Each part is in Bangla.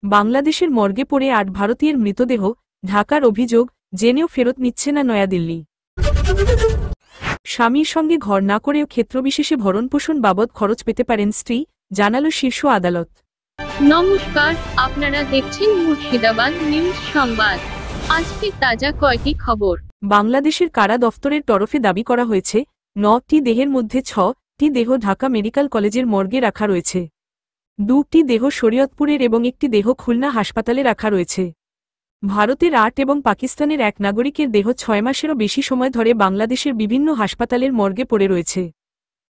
বাংলাদেশের মর্গে পড়ে ৮ ভারতীয়ের মৃতদেহ, ঢাকার অভিযোগ, জেনেও ফেরত নিচ্ছে না নয়াদিল্লি। স্বামীর সঙ্গে ঘর না করেও ক্ষেত্রবিশেষে ভরণপোষণ বাবদ খরচ পেতে পারেন স্ত্রী, জানালো শীর্ষ আদালত। নমস্কার, আপনারা দেখছেন মুর্শিদাবাদ নিউজ সংবাদ। আজকে তাজা কয়টি খবর। বাংলাদেশের কারা দফতরের তরফে দাবি করা হয়েছে, ৯টি দেহের মধ্যে ৬টি দেহ ঢাকা মেডিকেল কলেজের মর্গে রাখা রয়েছে, ২টি দেহ শরীয়তপুরের এবং একটি দেহ খুলনা হাসপাতালে রাখা রয়েছে। ভারতের ৮ এবং পাকিস্তানের ১ নাগরিকের দেহ ৬ মাসেরও বেশি সময় ধরে বাংলাদেশের বিভিন্ন হাসপাতালের মর্গে পড়ে রয়েছে।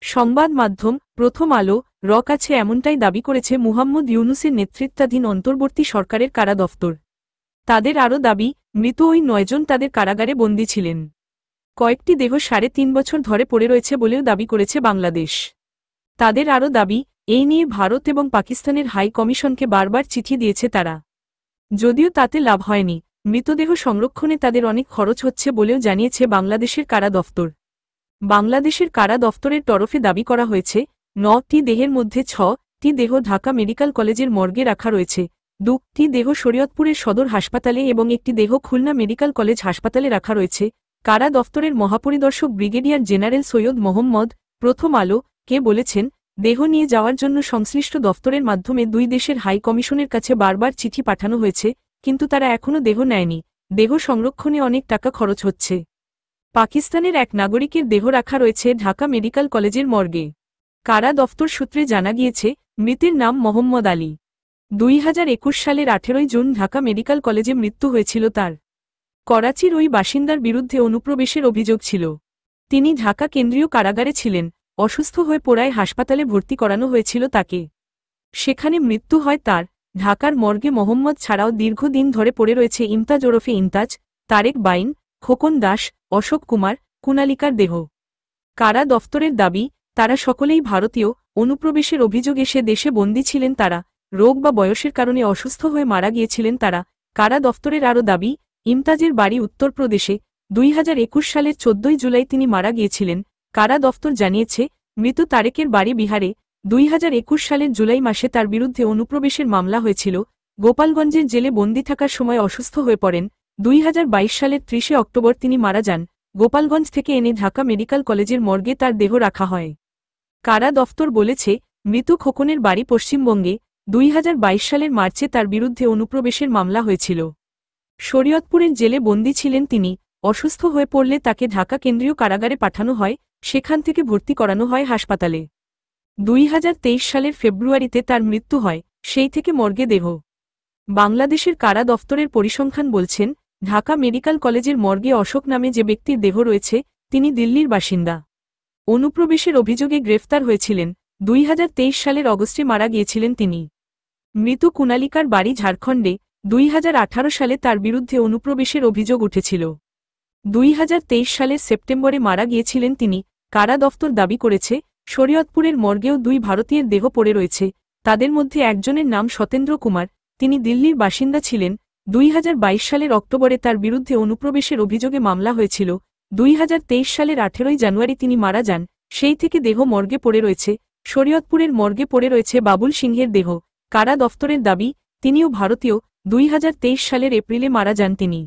সংবাদ মাধ্যম প্রথম আলো র কাছে এমনটাই দাবি করেছে মুহাম্মদ ইউনূসের নেতৃত্বাধীন অন্তর্বর্তী সরকারের কারা দফতর। তাদের আরও দাবি, মৃত ওই ৯ জন তাদের কারাগারে বন্দী ছিলেন। কয়েকটি দেহ ৩.৫ বছর ধরে পড়ে রয়েছে বলেও দাবি করেছে বাংলাদেশ। তাদের আরও দাবি, এই নিয়ে ভারত এবং পাকিস্তানের হাই কমিশনকে বারবার চিঠি দিয়েছে তারা, যদিও তাতে লাভ হয়নি। মৃতদেহ সংরক্ষণে তাদের অনেক খরচ হচ্ছে বলেও জানিয়েছে বাংলাদেশের কারা দফতর। বাংলাদেশের কারা দফতরের তরফে দাবি করা হয়েছে, ৯টি দেহের মধ্যে ৬টি দেহ ঢাকা মেডিকেল কলেজের মর্গে রাখা রয়েছে, ২টি দেহ শরীয়তপুরের সদর হাসপাতালে এবং একটি দেহ খুলনা মেডিকেল কলেজ হাসপাতালে রাখা রয়েছে। কারা দফতরের মহাপরিদর্শক ব্রিগেডিয়ার জেনারেল সৈয়দ মোহাম্মদ প্রথম আলো কে বলেছেন, দেহ নিয়ে যাওয়ার জন্য সংশ্লিষ্ট দফতরের মাধ্যমে দুই দেশের হাই কমিশনের কাছে বারবার চিঠি পাঠানো হয়েছে, কিন্তু তারা এখনও দেহ নেয়নি। দেহ সংরক্ষণে অনেক টাকা খরচ হচ্ছে। পাকিস্তানের ১ নাগরিকের দেহ রাখা রয়েছে ঢাকা মেডিকেল কলেজের মর্গে। কারা দফতর সূত্রে জানা গিয়েছে, মৃতের নাম মোহাম্মদ আলী। ২০২১ সালের ১৮ জুন ঢাকা মেডিকেল কলেজে মৃত্যু হয়েছিল তার। করাচির ওই বাসিন্দার বিরুদ্ধে অনুপ্রবেশের অভিযোগ ছিল। তিনি ঢাকা কেন্দ্রীয় কারাগারে ছিলেন। অসুস্থ হয়ে পড়ায় হাসপাতালে ভর্তি করানো হয়েছিল তাকে। সেখানে মৃত্যু হয় তার। ঢাকার মর্গে মোহাম্মদ ছাড়াও দীর্ঘদিন ধরে পড়ে রয়েছে ইমতাজ ওরফে ইমতাজ, তারেক বাইন, খোকন দাস, অশোক কুমার, কুণালিকার দেহ। কারা দফতরের দাবি, তারা সকলেই ভারতীয়। অনুপ্রবেশের অভিযোগ এসে দেশে বন্দী ছিলেন তারা। রোগ বা বয়সের কারণে অসুস্থ হয়ে মারা গিয়েছিলেন তারা। কারা দফতরের আরও দাবি, ইমতাজের বাড়ি উত্তরপ্রদেশে। ২০২১ সালের ১৪ জুলাই তিনি মারা গিয়েছিলেন। কারা দফতর জানিয়েছে, মৃত তারেকের বাড়ি বিহারে। ২০২১ সালের জুলাই মাসে তার বিরুদ্ধে অনুপ্রবেশের মামলা হয়েছিল। গোপালগঞ্জের জেলে বন্দী থাকার সময় অসুস্থ হয়ে পড়েন। ২০২২ সালের ৩০ অক্টোবর তিনি মারা যান। গোপালগঞ্জ থেকে এনে ঢাকা মেডিকেল কলেজের মর্গে তার দেহ রাখা হয়। কারা দফতর বলেছে, মৃত খোকনের বাড়ি পশ্চিমবঙ্গে। ২০২২ সালের মার্চে তার বিরুদ্ধে অনুপ্রবেশের মামলা হয়েছিল। শরীয়তপুরের জেলে বন্দী ছিলেন তিনি। অসুস্থ হয়ে পড়লে তাকে ঢাকা কেন্দ্রীয় কারাগারে পাঠানো হয়, সেখান থেকে ভর্তি করানো হয় হাসপাতালে। ২০২৩ সালের ফেব্রুয়ারিতে তার মৃত্যু হয়, সেই থেকে মর্গে দেহ। বাংলাদেশের কারা দফতরের পরিসংখ্যান বলছেন, ঢাকা মেডিকেল কলেজের মর্গে অশোক নামে যে ব্যক্তির দেহ রয়েছে, তিনি দিল্লির বাসিন্দা। অনুপ্রবেশের অভিযোগে গ্রেফতার হয়েছিলেন। ২০২৩ সালের অগস্টে মারা গিয়েছিলেন তিনি। মৃত কুণালিকার বাড়ি ঝাড়খণ্ডে। ২০১৮ সালে তার বিরুদ্ধে অনুপ্রবেশের অভিযোগ উঠেছিল। ২০২৩ সালের সেপ্টেম্বরে মারা গিয়েছিলেন তিনি। কারা দফতর দাবি করেছে, শরীয়তপুরের মর্গেও ২ ভারতীয়ের দেহ পড়ে রয়েছে। তাদের মধ্যে একজনের নাম সতেন্দ্র কুমার, তিনি দিল্লির বাসিন্দা ছিলেন। ২০২২ সালের অক্টোবরে তার বিরুদ্ধে অনুপ্রবেশের অভিযোগে মামলা হয়েছিল। ২০২৩ সালের ১৮ জানুয়ারি তিনি মারা যান, সেই থেকে দেহ মর্গে পড়ে রয়েছে। শরীয়তপুরের মর্গে পড়ে রয়েছে বাবুল সিংহের দেহ। কারা দফতরের দাবি, তিনিও ভারতীয়। ২০২৩ সালের এপ্রিলে মারা যান তিনি।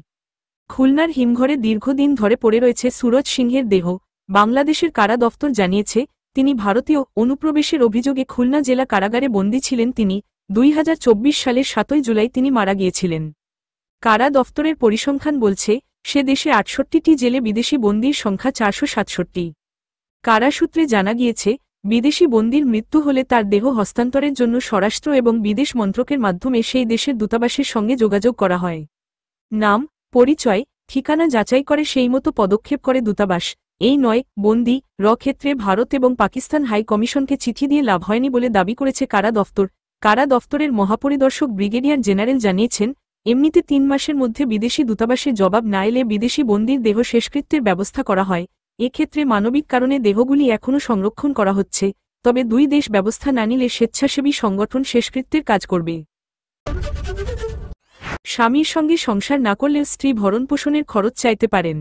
খুলনার হিমঘরে দীর্ঘদিন ধরে পড়ে রয়েছে সুরজ সিংহের দেহ। বাংলাদেশের কারা দফতর জানিয়েছে, তিনি ভারতীয়। অনুপ্রবেশের অভিযোগে খুলনা জেলা কারাগারে বন্দী ছিলেন তিনি। ২০২৪ সালের ৭ জুলাই তিনি মারা গিয়েছিলেন। কারা দফতরের পরিসংখ্যান বলছে, সে দেশে ৬৮টি জেলে বিদেশি বন্দীর সংখ্যা ৪৬৭। কারা সূত্রে জানা গিয়েছে, বিদেশি বন্দীর মৃত্যু হলে তার দেহ হস্তান্তরের জন্য স্বরাষ্ট্র এবং বিদেশ মন্ত্রকের মাধ্যমে সেই দেশের দূতাবাসের সঙ্গে যোগাযোগ করা হয়। নাম, পরিচয়, ঠিকানা যাচাই করে সেই মতো পদক্ষেপ করে দূতাবাস। এই নয়, বন্দী ক্ষেত্রে ভারত এবং পাকিস্তান হাই কমিশনকে চিঠি দিয়ে লাভ হয়নি বলে দাবি করেছে কারা দফতর। কারা দফতরের মহাপরিদর্শক ব্রিগেডিয়ার জেনারেল জানিয়েছেন, এমনিতে ৩ মাসের মধ্যে বিদেশি দূতাবাসের জবাব না এলে বিদেশি বন্দীর দেহ শেষকৃত্যের ব্যবস্থা করা হয়। এক্ষেত্রে মানবিক কারণে দেহগুলি এখনও সংরক্ষণ করা হচ্ছে, তবে দুই দেশ ব্যবস্থা না নিলে স্বেচ্ছাসেবী সংগঠন শেষকৃত্যের কাজ করবে। স্বামীর সঙ্গে সংসার না করলেও স্ত্রী ভরণপোষণের খরচ চাইতে পারেন,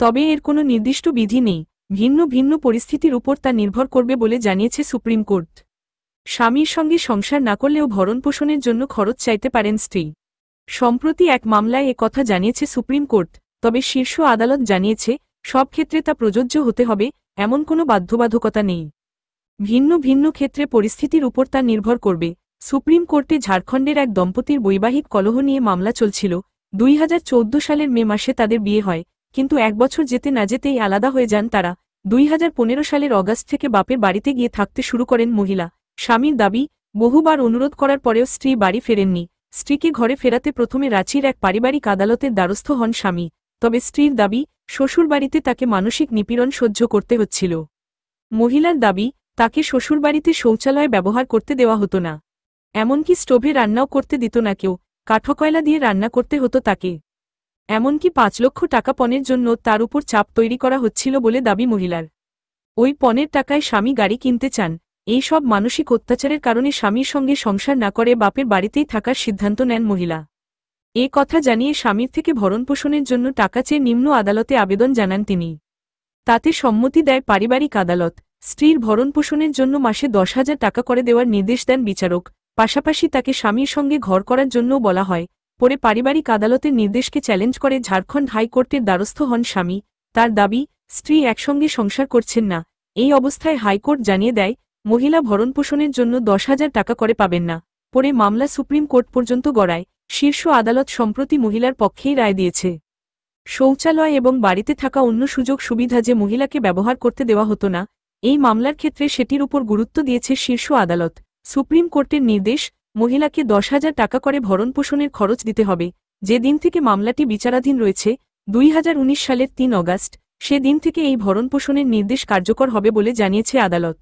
তবে এর কোনো নির্দিষ্ট বিধি নেই। ভিন্ন ভিন্ন পরিস্থিতির উপর তা নির্ভর করবে বলে জানিয়েছে সুপ্রিম কোর্ট। স্বামীর সঙ্গে সংসার না করলেও ভরণপোষণের জন্য খরচ চাইতে পারেন স্ত্রী। সম্প্রতি এক মামলায় কথা জানিয়েছে সুপ্রিম কোর্ট, তবে শীর্ষ আদালত জানিয়েছে সব ক্ষেত্রে তা প্রযোজ্য হতে হবে এমন কোনো বাধ্যবাধকতা নেই। ভিন্ন ভিন্ন ক্ষেত্রে পরিস্থিতির উপর তা নির্ভর করবে। সুপ্রিম কোর্টে ঝাড়খণ্ডের এক দম্পতির বৈবাহিক কলহ নিয়ে মামলা চলছিল। 2014 সালের মে মাসে তাদের বিয়ে হয়, কিন্তু এক বছর যেতে না যেতেই আলাদা হয়ে যান তারা। 2015 সালের অগাস্ট থেকে বাপের বাড়িতে গিয়ে থাকতে শুরু করেন মহিলা। স্বামীর দাবি, বহুবার অনুরোধ করার পরেও স্ত্রী বাড়ি ফেরেননি। স্ত্রীকে ঘরে ফেরাতে প্রথমে রাঁচির এক পারিবারিক আদালতের দ্বারস্থ হন স্বামী, তবে স্ত্রীর দাবি শ্বশুরবাড়িতে তাকে মানসিক নিপীড়ন সহ্য করতে হচ্ছিল। মহিলার দাবি, তাকে শ্বশুরবাড়িতে শৌচালয় ব্যবহার করতে দেওয়া হতো না, এমনকি স্টোভে রান্নাও করতে দিত না কেউ, কাঠকয়লা দিয়ে রান্না করতে হতো তাকে। এমনকি 5 লক্ষ টাকা পণের জন্য তার উপর চাপ তৈরি করা হচ্ছিল বলে দাবি মহিলার। ওই পণের টাকায় স্বামী গাড়ি কিনতে চান। এই সব মানসিক অত্যাচারের কারণে স্বামীর সঙ্গে সংসার না করে বাপের বাড়িতেই থাকার সিদ্ধান্ত নেন মহিলা। এ কথা জানিয়ে স্বামীর থেকে ভরণপোষণের জন্য টাকা চেয়ে নিম্ন আদালতে আবেদন জানান তিনি। তাতে সম্মতি দেয় পারিবারিক আদালত। স্ত্রীর ভরণপোষণের জন্য মাসে 10,000 টাকা করে দেওয়ার নির্দেশ দেন বিচারক। পাশাপাশি তাকে স্বামীর সঙ্গে ঘর করার জন্যও বলা হয়। পরে পারিবারিক আদালতের নির্দেশকে চ্যালেঞ্জ করে ঝাড়খণ্ড হাইকোর্টের দ্বারস্থ হন স্বামী। তার দাবি, স্ত্রী একসঙ্গে সংসার করছেন না। এই অবস্থায় হাইকোর্ট জানিয়ে দেয়, মহিলা ভরণপোষণের জন্য 10,000 টাকা করে পাবেন না। পরে মামলা সুপ্রিম কোর্ট পর্যন্ত গড়ায়। শীর্ষ আদালত সম্প্রতি মহিলার পক্ষেই রায় দিয়েছে। শৌচালয় এবং বাড়িতে থাকা অন্য সুযোগ সুবিধা যে মহিলাকে ব্যবহার করতে দেওয়া হতো না, এই মামলার ক্ষেত্রে সেটির উপর গুরুত্ব দিয়েছে শীর্ষ আদালত। সুপ্রিম কোর্টের নির্দেশ, মহিলাকে 10,000 টাকা করে ভরণপোষণের খরচ দিতে হবে। যে দিন থেকে মামলাটি বিচারাধীন রয়েছে, 2019 সালের 3 অগাস্ট, সে দিন থেকে এই ভরণপোষণের নির্দেশ কার্যকর হবে বলে জানিয়েছে আদালত।